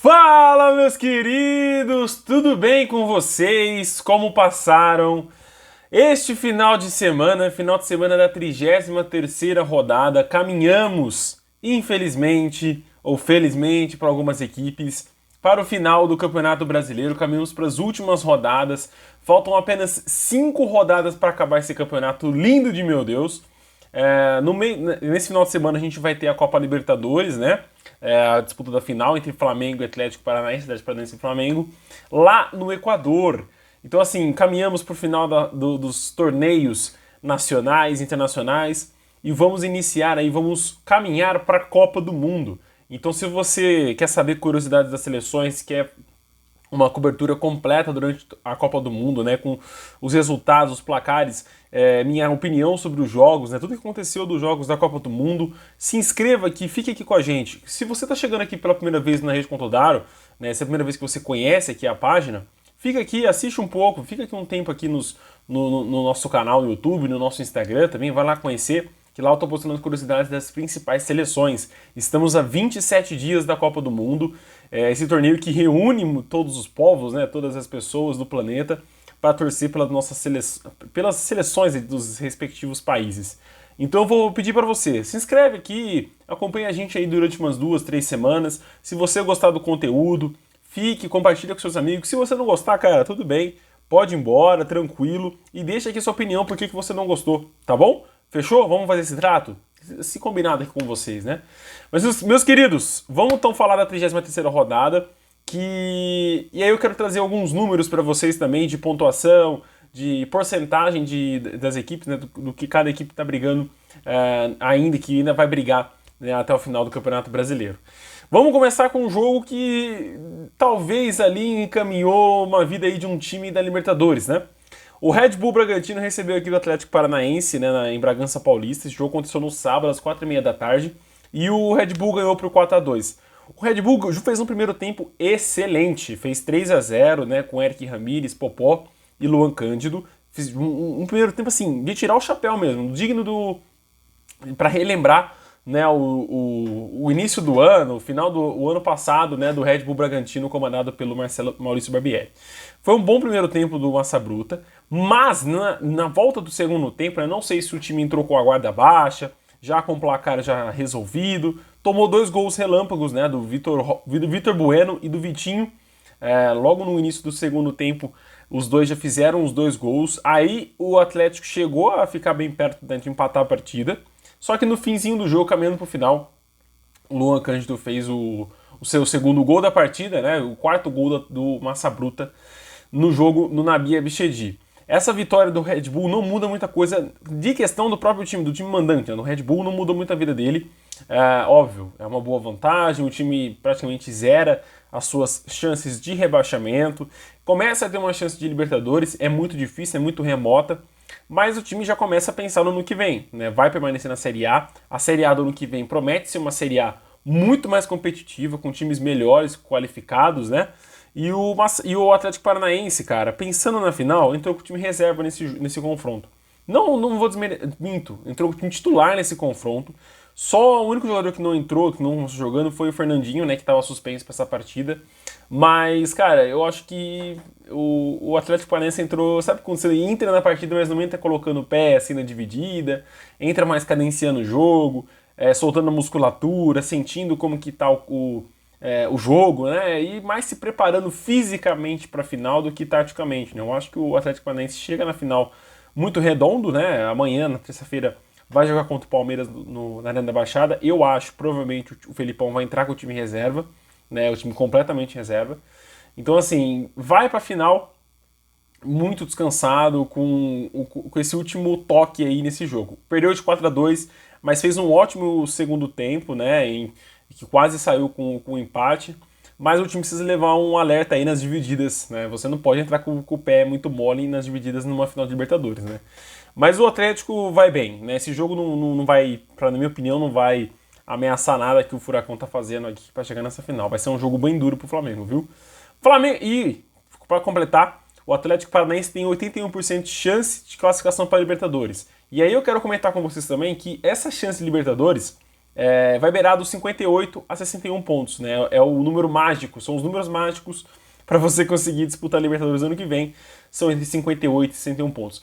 Fala, meus queridos! Tudo bem com vocês? Como passaram este final de semana da 33ª rodada? Caminhamos, infelizmente ou felizmente para algumas equipes, para o final do Campeonato Brasileiro. Caminhamos para as últimas rodadas. Faltam apenas 5 rodadas para acabar esse campeonato lindo de meu Deus. Nesse final de semana a gente vai ter a Copa Libertadores, né? A disputa da final entre Flamengo e Atlético Paranaense, Atlético Paranaense e Flamengo, lá no Equador. Então, assim, caminhamos para o final dos torneios nacionais, internacionais, e vamos iniciar aí, vamos caminhar para a Copa do Mundo. Então, se você quer saber curiosidades das seleções, quer uma cobertura completa durante a Copa do Mundo, né, com os resultados, os placares, minha opinião sobre os jogos, né, tudo que aconteceu dos jogos da Copa do Mundo, se inscreva aqui, fique aqui com a gente. Se você está chegando aqui pela primeira vez na Rede Contodaro, né, se é a primeira vez que você conhece aqui a página, fica aqui, assiste um pouco, fica aqui um tempo aqui no nosso canal no YouTube, no nosso Instagram também, vai lá conhecer, que lá eu estou postando as curiosidades das principais seleções. Estamos a 27 dias da Copa do Mundo, esse torneio que reúne todos os povos, né, todas as pessoas do planeta, para torcer pelas seleções dos respectivos países. Então eu vou pedir para você, se inscreve aqui, acompanha a gente aí durante umas 2, 3 semanas. Se você gostar do conteúdo, compartilha com seus amigos. Se você não gostar, cara, tudo bem, pode ir embora, tranquilo, e deixa aqui sua opinião por que você não gostou, tá bom? Fechou? Vamos fazer esse trato? Se combinado aqui com vocês, né? Mas, meus queridos, vamos então falar da 33ª rodada, e aí eu quero trazer alguns números para vocês também, de pontuação, de porcentagem das equipes, né, do que cada equipe está brigando que ainda vai brigar, né, até o final do Campeonato Brasileiro. Vamos começar com um jogo que talvez ali encaminhou uma vida aí de um time da Libertadores, né? O Red Bull Bragantino recebeu aqui do Atlético Paranaense, né, em Bragança Paulista. Esse jogo aconteceu no sábado, às 4h30 da tarde. E o Red Bull ganhou por 4-2. O Red Bull fez um primeiro tempo excelente. Fez 3-0, né, com Eric Ramírez, Popó e Luan Cândido. Fez um primeiro tempo, assim, de tirar o chapéu mesmo. Digno para relembrar, né, o início do ano, o final do ano passado, né, do Red Bull Bragantino, comandado pelo Maurício Barbieri. Foi um bom primeiro tempo do Massa Bruta, mas na volta do segundo tempo, né, não sei se o time entrou com a guarda baixa, já com o placar já resolvido, tomou 2 gols relâmpagos, né, do Vitor Bueno e do Vitinho. Logo no início do segundo tempo, os dois já fizeram os 2 gols. Aí o Atlético chegou a ficar bem perto de empatar a partida. Só que no finzinho do jogo, caminhando pro final, o Luan Cândido fez o seu segundo gol da partida, né? O 4º gol do Massa Bruta no jogo no Nabi Abichedi. Essa vitória do Red Bull não muda muita coisa de questão do próprio time, do time mandante, né? No Red Bull não muda muito a vida dele. Óbvio, é uma boa vantagem, o time praticamente zera as suas chances de rebaixamento. Começa a ter uma chance de Libertadores, é muito difícil, é muito remota. Mas o time já começa a pensar no ano que vem, né? Vai permanecer na Série A. A Série A do ano que vem promete ser uma Série A muito mais competitiva, com times melhores, qualificados, né? E o Atlético Paranaense, cara, pensando na final, entrou com o time reserva nesse confronto. Não vou minto, entrou com o time titular nesse confronto. Só o único jogador que não entrou, que não jogando, foi o Fernandinho, né? Que estava suspenso para essa partida. Mas, cara, eu acho que o Atlético Paranaense entrou, sabe quando você entra na partida, mas não entra colocando o pé assim na dividida, entra mais cadenciando o jogo, soltando a musculatura, sentindo como que tá o jogo, né? E mais se preparando fisicamente para a final do que taticamente, né? Eu acho que o Atlético Paranaense chega na final muito redondo, né? Amanhã, na terça-feira, vai jogar contra o Palmeiras na Arena da Baixada. Eu acho, provavelmente, o Felipão vai entrar com o time reserva, né, o time completamente reserva. Então, assim, vai para a final muito descansado, com esse último toque aí nesse jogo. Perdeu de 4-2, mas fez um ótimo segundo tempo, né, que quase saiu com o empate. Mas o time precisa levar um alerta aí nas divididas, né? Você não pode entrar com o pé muito mole nas divididas numa final de Libertadores, né? Mas o Atlético vai bem, né? Esse jogo não vai, na minha opinião, não vai ameaçar nada que o Furacão tá fazendo aqui para chegar nessa final. Vai ser um jogo bem duro pro Flamengo, viu? E, para completar, o Atlético Paranaense tem 81% de chance de classificação para a Libertadores. E aí eu quero comentar com vocês também que essa chance de Libertadores, vai beirar dos 58 a 61 pontos, né? É o número mágico, são os números mágicos para você conseguir disputar a Libertadores ano que vem, são entre 58 e 61 pontos.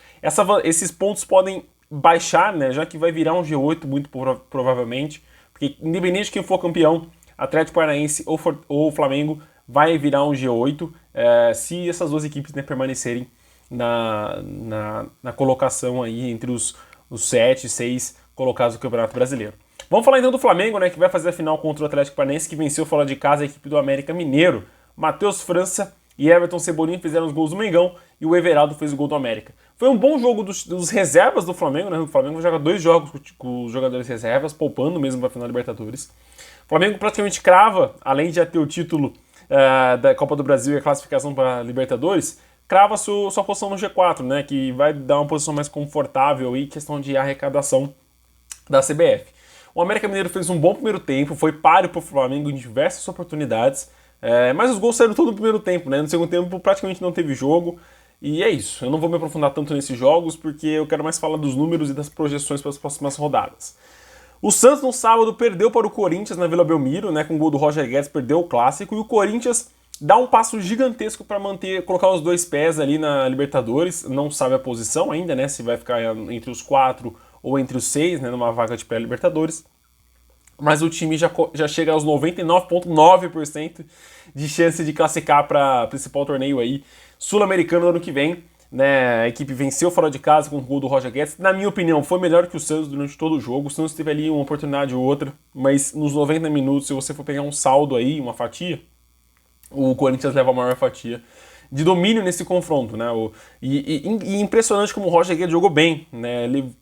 Esses pontos podem baixar, né? Já que vai virar um G8 muito provavelmente, porque independente de quem for campeão, Atlético Paranaense ou Flamengo, vai virar um G8 se essas duas equipes, né, permanecerem na colocação aí entre os 7, 6 colocados do Campeonato Brasileiro. Vamos falar então do Flamengo, né, que vai fazer a final contra o Atlético Paranaense, que venceu fora de casa a equipe do América Mineiro. Matheus França e Everton Cebolinha fizeram os gols do Mengão e o Everaldo fez o gol do América. Foi um bom jogo dos reservas do Flamengo, né? O Flamengo joga 2 jogos com os jogadores reservas, poupando mesmo para a final da Libertadores. O Flamengo praticamente crava, além de já ter o título da Copa do Brasil e a classificação para a Libertadores, crava sua posição no G4, né? Que vai dar uma posição mais confortável e questão de arrecadação da CBF. O América Mineiro fez um bom primeiro tempo, foi páreo para o Flamengo em diversas oportunidades, mas os gols saíram todo no primeiro tempo, né? No segundo tempo praticamente não teve jogo, e é isso. Eu não vou me aprofundar tanto nesses jogos, porque eu quero mais falar dos números e das projeções para as próximas rodadas. O Santos no sábado perdeu para o Corinthians na Vila Belmiro, né? Com o gol do Roger Guedes, perdeu o clássico, e o Corinthians dá um passo gigantesco para colocar os 2 pés ali na Libertadores. Não sabe a posição ainda, né? Se vai ficar entre os 4 ou entre os 6, né, numa vaga de pré-Libertadores. Mas o time já chega aos 99,9% de chance de classificar para o principal torneio aí sul-americano no ano que vem. Né? A equipe venceu fora de casa com o gol do Roger Guedes. Na minha opinião, foi melhor que o Santos durante todo o jogo. O Santos teve ali uma oportunidade ou outra, mas nos 90 minutos, se você for pegar um saldo aí, uma fatia, o Corinthians leva a maior fatia de domínio nesse confronto, né? E impressionante como o Roger Guedes jogou bem, né? Ele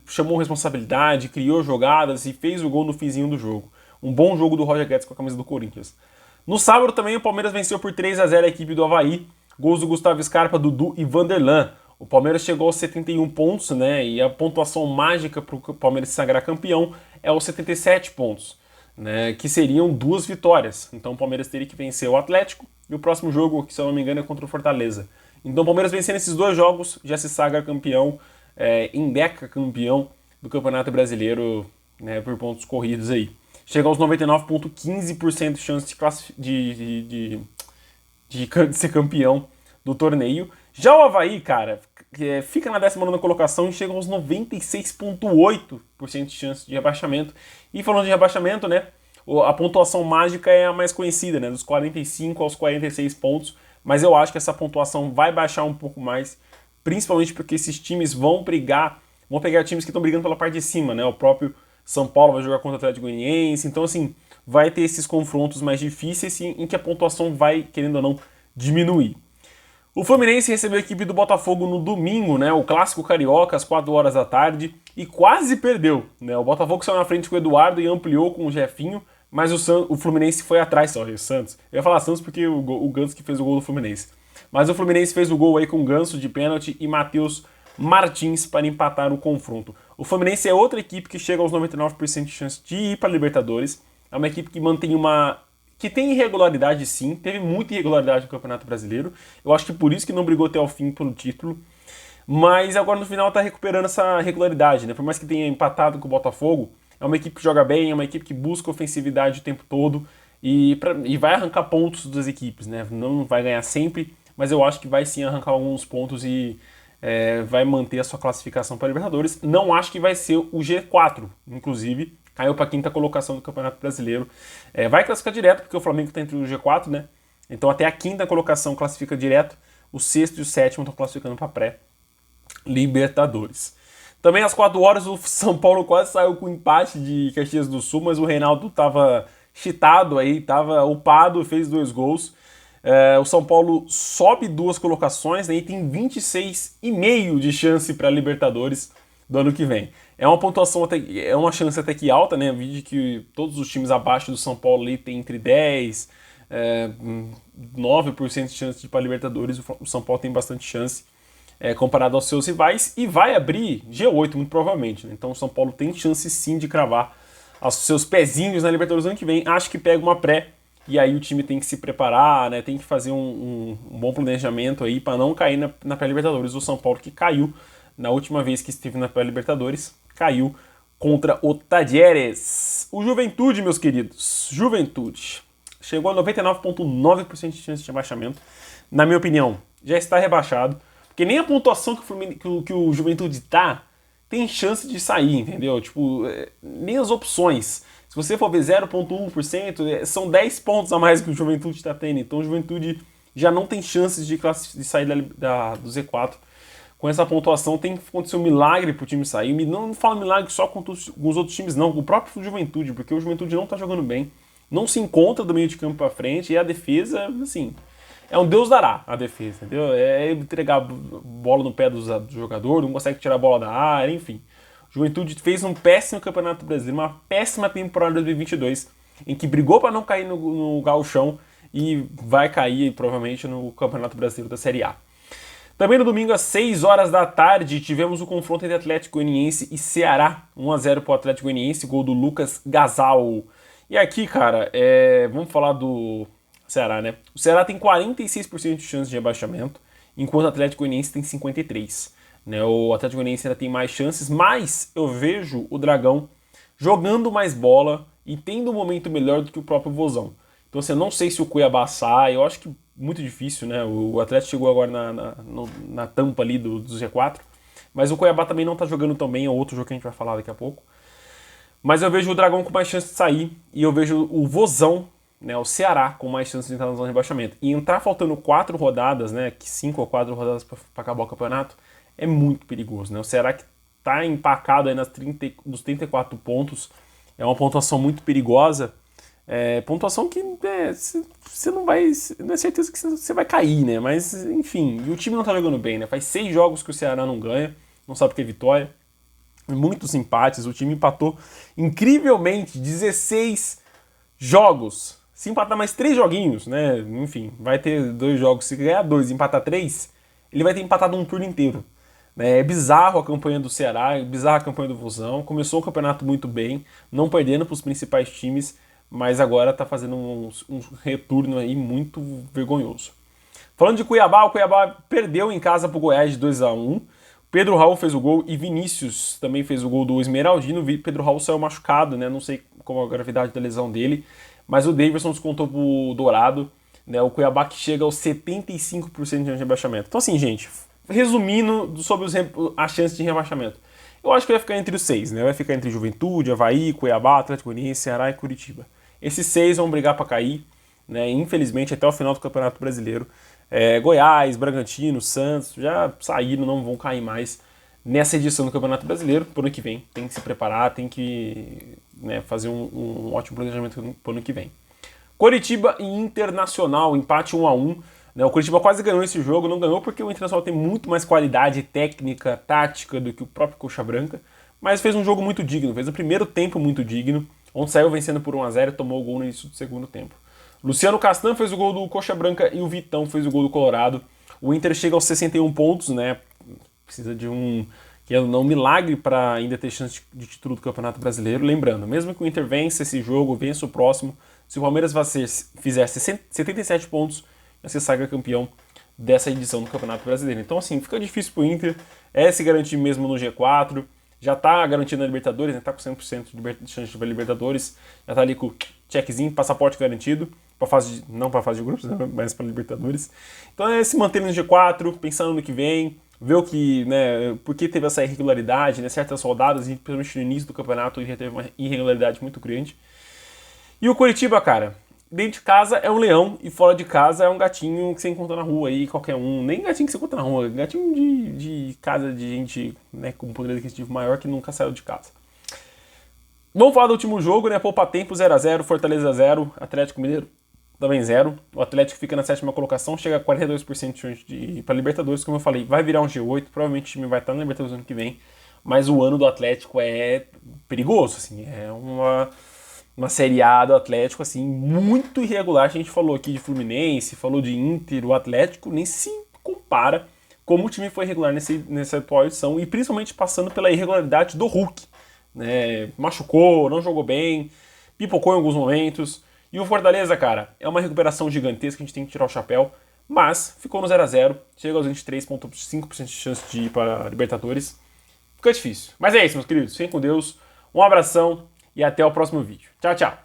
chamou responsabilidade, criou jogadas e fez o gol no finzinho do jogo. Um bom jogo do Roger Guedes com a camisa do Corinthians. No sábado também o Palmeiras venceu por 3-0 a equipe do Avaí, gols do Gustavo Scarpa, Dudu e Vanderlan. O Palmeiras chegou aos 71 pontos, né? E a pontuação mágica para o Palmeiras se sagrar campeão é os 77 pontos. Né, que seriam 2 vitórias. Então o Palmeiras teria que vencer o Atlético e o próximo jogo, que se eu não me engano, é contra o Fortaleza. Então o Palmeiras vencendo esses 2 jogos já se sagra campeão, endeca campeão do Campeonato Brasileiro, né, por pontos corridos aí. Chega aos 99,15% de chance de ser campeão do torneio. Já o Avaí, cara, fica na 19ª colocação e chega aos 96,8% de chance de rebaixamento. E falando de rebaixamento, né, a pontuação mágica é a mais conhecida, né, dos 45 aos 46 pontos, mas eu acho que essa pontuação vai baixar um pouco mais, principalmente porque esses times vão pegar times que estão brigando pela parte de cima, né, o próprio São Paulo vai jogar contra o Atlético Goianiense, então assim, vai ter esses confrontos mais difíceis em que a pontuação vai, querendo ou não, diminuir. O Fluminense recebeu a equipe do Botafogo no domingo, né, o clássico carioca, às 4 horas da tarde, e quase perdeu. Né, o Botafogo saiu na frente com o Eduardo e ampliou com o Jefinho, mas o Fluminense foi atrás só, o Santos. Eu ia falar Santos porque o Ganso que fez o gol do Fluminense. Mas o Fluminense fez o gol aí com o Ganso de pênalti e Matheus Martins para empatar o confronto. O Fluminense é outra equipe que chega aos 99% de chance de ir para a Libertadores. É uma equipe que que tem irregularidade sim, teve muita irregularidade no Campeonato Brasileiro. Eu acho que por isso que não brigou até o fim pelo título. Mas agora no final está recuperando essa regularidade, né? Por mais que tenha empatado com o Botafogo, é uma equipe que joga bem, é uma equipe que busca ofensividade o tempo todo e vai arrancar pontos das equipes, né? Não vai ganhar sempre, mas eu acho que vai sim arrancar alguns pontos e vai manter a sua classificação para a Libertadores. Não acho que vai ser o G4, inclusive. Caiu para a 5ª colocação do Campeonato Brasileiro. Vai classificar direto, porque o Flamengo está entre o G4, né? Então até a 5ª colocação classifica direto. O 6º e o 7º estão classificando para pré-Libertadores. Também às 4 horas o São Paulo quase saiu com empate de Caxias do Sul, mas o Reinaldo estava cheatado aí, estava upado, fez 2 gols. O São Paulo sobe 2 colocações, né, e tem 26,5% de chance para a Libertadores do ano que vem. É uma pontuação é uma chance até que alta, né? Vídeo que todos os times abaixo do São Paulo ali tem entre 10, 9% de chance de ir para a Libertadores. O São Paulo tem bastante chance comparado aos seus rivais e vai abrir G8 muito provavelmente, né? Então o São Paulo tem chance sim de cravar os seus pezinhos na Libertadores do ano que vem. Acho que pega uma pré e aí o time tem que se preparar, né? Tem que fazer um bom planejamento aí para não cair na pré-Libertadores. O São Paulo que caiu na última vez que esteve na pré-Libertadores, caiu contra o Talleres. O Juventude, meus queridos, Juventude, chegou a 99,9% de chance de rebaixamento. Na minha opinião, já está rebaixado, porque nem a pontuação que o Juventude tem chance de sair, entendeu? Tipo, nem as opções. Se você for ver 0,1%, são 10 pontos a mais que o Juventude está tendo. Então o Juventude já não tem chances de sair do Z4. Com essa pontuação tem que acontecer um milagre para o time sair. Não falo milagre só com os outros times, não. O próprio Juventude, porque o Juventude não está jogando bem. Não se encontra do meio de campo para frente. E a defesa, assim, é um Deus dará a defesa, entendeu? É entregar bola no pé do jogador, não consegue tirar a bola da área, enfim. Juventude fez um péssimo Campeonato Brasileiro, uma péssima temporada de 2022, em que brigou para não cair no gauchão e vai cair provavelmente no Campeonato Brasileiro da Série A. Também no domingo às 6 horas da tarde tivemos o confronto entre Atlético Goianiense e Ceará, 1-0 para o Atlético Goianiense, gol do Lucas Gasal. E aqui, cara, vamos falar do Ceará, né? O Ceará tem 46% de chance de rebaixamento, enquanto o Atlético Goianiense tem 53%. Né? O Atlético Goianiense ainda tem mais chances, mas eu vejo o Dragão jogando mais bola e tendo um momento melhor do que o próprio Vozão. Então, assim, eu não sei se o Cuiabá sai, eu acho que muito difícil, né? O Atlético chegou agora na tampa ali do G4, mas o Cuiabá também não tá jogando tão bem, é outro jogo que a gente vai falar daqui a pouco. Mas eu vejo o Dragão com mais chance de sair e eu vejo o Vozão, né, o Ceará, com mais chance de entrar na zona de rebaixamento. E entrar faltando 4 rodadas, né, 5 ou 4 rodadas para acabar o campeonato, é muito perigoso, né? O Ceará que tá empacado aí nos 34 pontos, é uma pontuação muito perigosa, pontuação que você não é certeza que você vai cair, né? Mas, enfim, e o time não tá jogando bem, né? Faz 6 jogos que o Ceará não ganha, não sabe ter vitória, muitos empates, o time empatou incrivelmente 16 jogos. Se empatar mais 3 joguinhos, né? Enfim, vai ter 2 jogos, se ganhar 2 e empatar 3, ele vai ter empatado um turno inteiro. É bizarro a campanha do Ceará, é bizarra a campanha do Vozão. Começou o campeonato muito bem, não perdendo para os principais times, mas agora está fazendo um retorno aí muito vergonhoso. Falando de Cuiabá, o Cuiabá perdeu em casa para o Goiás de 2-1. Pedro Raul fez o gol e Vinícius também fez o gol do Esmeraldino. Pedro Raul saiu machucado, né? Não sei qual a gravidade da lesão dele, mas o Davidson descontou para o Dourado. Né? O Cuiabá que chega aos 75% de rebaixamento. Então assim, gente, resumindo sobre as chances de rebaixamento. Eu acho que vai ficar entre os 6, né? Vai ficar entre Juventude, Avaí, Cuiabá, Atlético Goianiense, Ceará e Curitiba. Esses 6 vão brigar para cair, né? Infelizmente, até o final do Campeonato Brasileiro. Goiás, Bragantino, Santos já saíram, não vão cair mais nessa edição do Campeonato Brasileiro. Pro ano que vem, tem que se preparar, tem que, né, fazer um ótimo planejamento pro ano que vem. Coritiba e Internacional, empate 1-1. O Curitiba quase ganhou esse jogo, não ganhou porque o Internacional tem muito mais qualidade técnica, tática do que o próprio Coxa Branca, mas fez um jogo muito digno, fez o primeiro tempo muito digno, onde saiu vencendo por 1-0 e tomou o gol no início do segundo tempo. Luciano Castan fez o gol do Coxa Branca e o Vitão fez o gol do Colorado. O Inter chega aos 61 pontos, né? Precisa de um milagre para ainda ter chance de título do Campeonato Brasileiro. Lembrando, mesmo que o Inter vença esse jogo, vença o próximo, se o Palmeiras fizer 77 pontos, você saga campeão dessa edição do Campeonato Brasileiro. Então, assim, fica difícil pro Inter, se garantir mesmo no G4, já tá garantido na Libertadores, né? Tá com 100% de chance de Libertadores, já tá ali com o checkzinho, passaporte garantido, não pra fase de grupos, né? Mas pra Libertadores. Então se manter no G4, pensando no que vem, ver o que, né, por que teve essa irregularidade, né? Certas rodadas, e principalmente no início do campeonato, já teve uma irregularidade muito grande. E o Coritiba, cara, dentro de casa é um leão e fora de casa é um gatinho que você encontra na rua aí, qualquer um. Nem gatinho que você encontra na rua, gatinho de casa de gente, né, com poder aquisitivo maior que nunca saiu de casa. Vamos falar do último jogo, né? Poupa tempo 0-0, Fortaleza 0, Atlético Mineiro também 0. O Atlético fica na 7ª colocação, chega a 42% de chance de ir para Libertadores, como eu falei, vai virar um G8, provavelmente o time vai estar na Libertadores ano que vem, mas o ano do Atlético é perigoso, assim, é uma Série A do Atlético, assim, muito irregular. A gente falou aqui de Fluminense, falou de Inter, o Atlético nem se compara como o time foi irregular nessa atual edição, e principalmente passando pela irregularidade do Hulk, né? Machucou, não jogou bem, pipocou em alguns momentos. E o Fortaleza, cara, é uma recuperação gigantesca, a gente tem que tirar o chapéu, mas ficou no 0-0, chega aos 23,5% de chance de ir para Libertadores. Fica difícil. Mas é isso, meus queridos, fiquem com Deus. Um abração e até o próximo vídeo. Tchau, tchau!